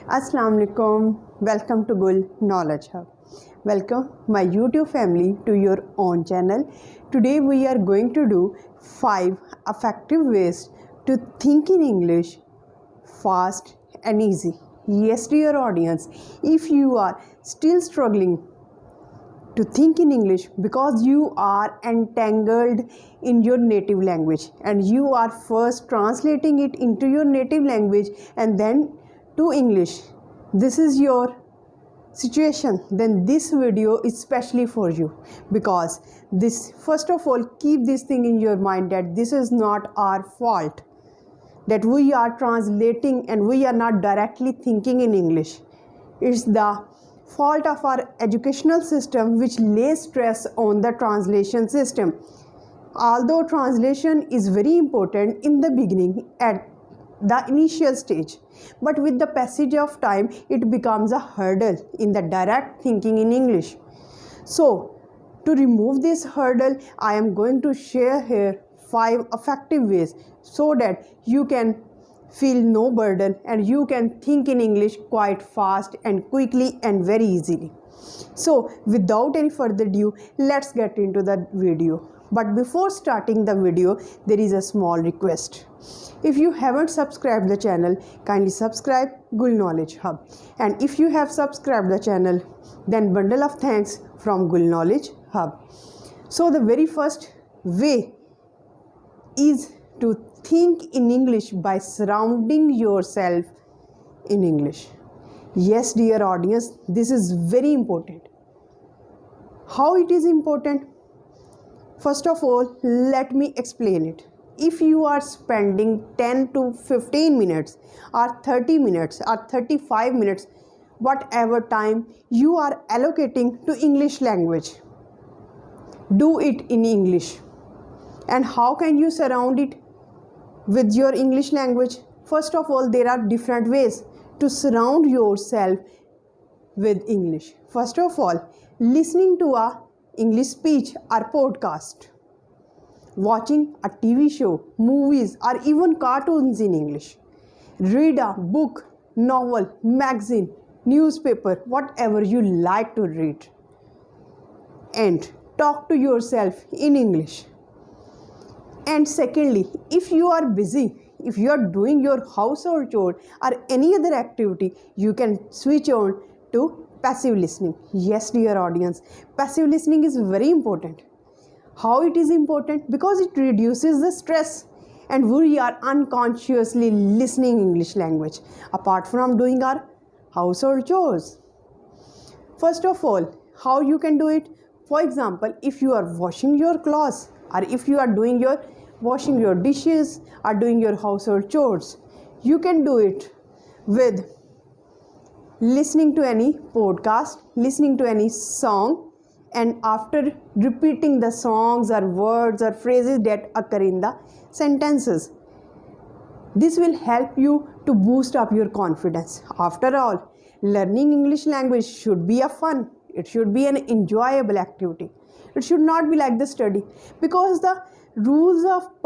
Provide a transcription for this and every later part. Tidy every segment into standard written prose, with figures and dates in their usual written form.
Assalamu alaikum. Welcome to Gul Knowledge Hub. Welcome my YouTube family to your own channel. Today we are going to do 5 effective ways to think in English fast and easy. Yes, dear audience, if you are still struggling to think in English because you are entangled in your native language and you are first translating it into your native language and then to English, this is your situation, then this video is specially for you, because this, first of all, keep this thing in your mind that this is not our fault that we are translating and we are not directly thinking in English. It's the fault of our educational system which lays stress on the translation system. Although translation is very important in the beginning at the initial stage, but with the passage of time it becomes a hurdle in the direct thinking in English. So to remove this hurdle, I am going to share here 5 effective ways so that you can feel no burden and you can think in English quite fast and quickly and very easily. So without any further ado, let's get into the video. But before starting the video, there is a small request. If you haven't subscribed the channel, kindly subscribe Gul Knowledge Hub. And if you have subscribed the channel, then bundle of thanks from Gul Knowledge Hub. So the very first way is to think in English by surrounding yourself in English. Yes, dear audience, this is very important. How it is important? First of all, let me explain it. If you are spending 10 to 15 minutes or 30 minutes or 35 minutes, whatever time you are allocating to English language, do it in English. And how can you surround it with your English language? First of all, there are different ways to surround yourself with English. First of all, listening to a English speech or podcast, watching a TV show, movies, or even cartoons in English. Read a book, novel, magazine, newspaper, whatever you like to read. And talk to yourself in English. And secondly, if you are busy, if you are doing your household chore or any other activity, you can switch on to passive listening. Yes, dear audience, passive listening is very important. How it is important? Because it reduces the stress and we are unconsciously listening English language apart from doing our household chores. First of all, how you can do it? For example, if you are washing your clothes or if you are doing your washing your dishes or doing your household chores, you can do it with listening to any podcast, listening to any song, and after repeating the songs or words or phrases that occur in the sentences. This will help you to boost up your confidence. After all, learning English language should be a fun. It should be an enjoyable activity. It should not be like the study, because the rules of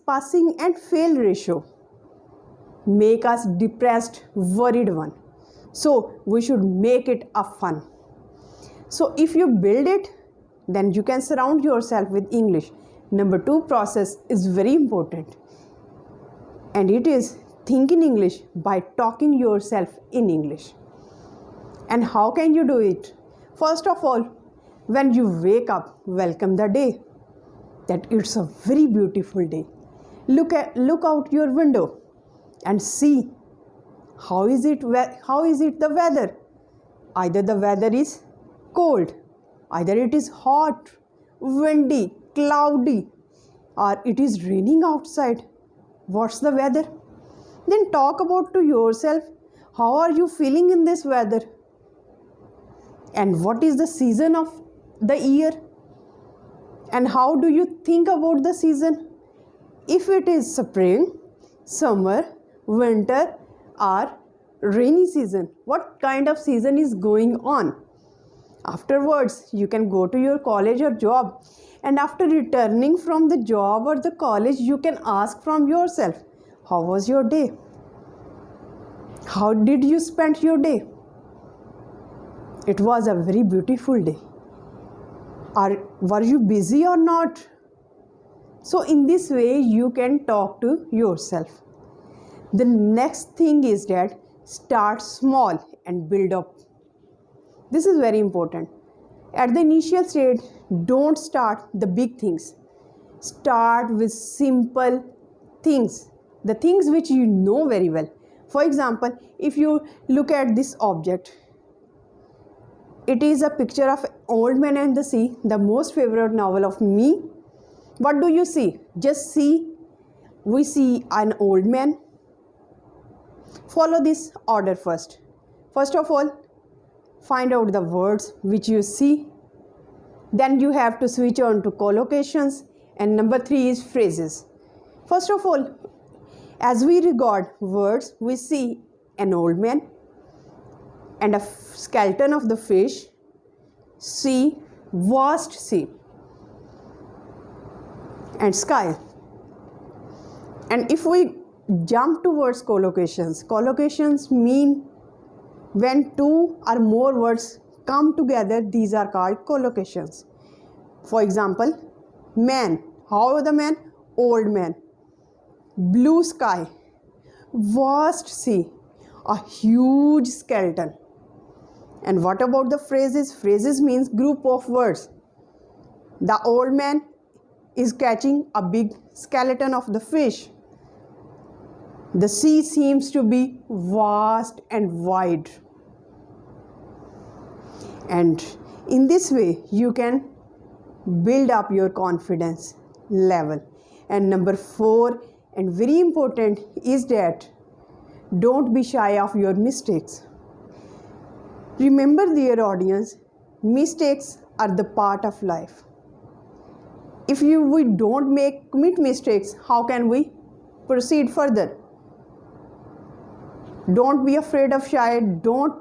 passing and fail ratio make us depressed, worried one. So we should make it a fun. So if you build it, then you can surround yourself with English. Number 2 process is very important, and it is think in English by talking yourself in English. And how can you do it? First of all, when you wake up, welcome the day, that it's a very beautiful day. Look out your window and see how is it the weather. Either the weather is cold, either it is hot, windy, cloudy, or it is raining outside. What's the weather? Then talk about to yourself, how are you feeling in this weather? And what is the season of the year? And how do you think about the season? If it is spring, summer, winter, or rainy season, what kind of season is going on? Afterwards, you can go to your college or job, and after returning from the job or the college, you can ask from yourself, how was your day? How did you spend your day? It was a very beautiful day. Were you busy or not? So in this way you can talk to yourself. The next thing is that start small and build up. This is very important. At the initial stage, don't start the big things. Start with simple things, the things which you know very well. For example, if you look at this object, it is a picture of Old Man and the Sea, the most favorite novel of me. What do you see? Just see, we see an old man. Follow this order first. First of all, find out the words which you see. Then you have to switch on to collocations. And number 3 is phrases. First of all, as we regard words, we see an old man and a skeleton of the fish, sea, vast sea, and sky. And if we jump towards collocations, collocations mean when 2 or more words come together, these are called collocations. For example, man. How the man? Old man. Blue sky. Vast sea. A huge skeleton. And what about the phrases? Phrases means group of words. The old man is catching a big skeleton of the fish. The sea seems to be vast and wide. And in this way, you can build up your confidence level. And number 4, and very important, is that don't be shy of your mistakes. Remember, dear audience, mistakes are the part of life. If we don't commit mistakes, how can we proceed further? Don't be afraid of shy. Don't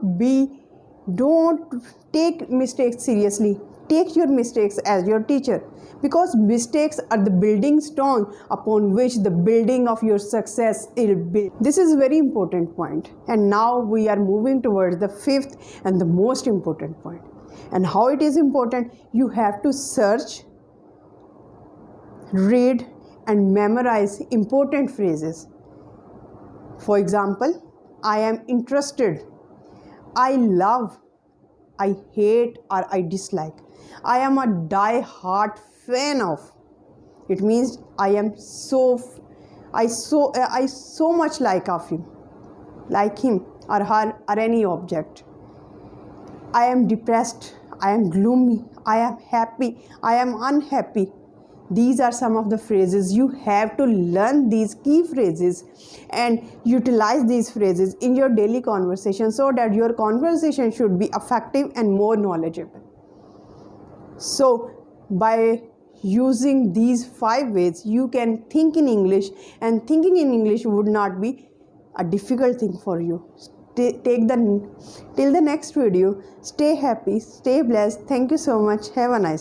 take mistakes seriously. Take your mistakes as your teacher, because mistakes are the building stone upon which the building of your success is built. This is a very important point. And now we are moving towards the 5th and the most important point. And how it is important? You have to search, read, and memorize important phrases. For example, I am interested, I love, I hate, or I dislike. I am a die-hard fan of. It means I so much like him or her or any object. I am depressed, I am gloomy, I am happy, I am unhappy. These are some of the phrases. You have to learn these key phrases and utilize these phrases in your daily conversation so that your conversation should be effective and more knowledgeable. So by using these 5 ways, you can think in English, and thinking in English would not be a difficult thing for you. Till the next video, stay happy, stay blessed. Thank you so much. Have a nice day.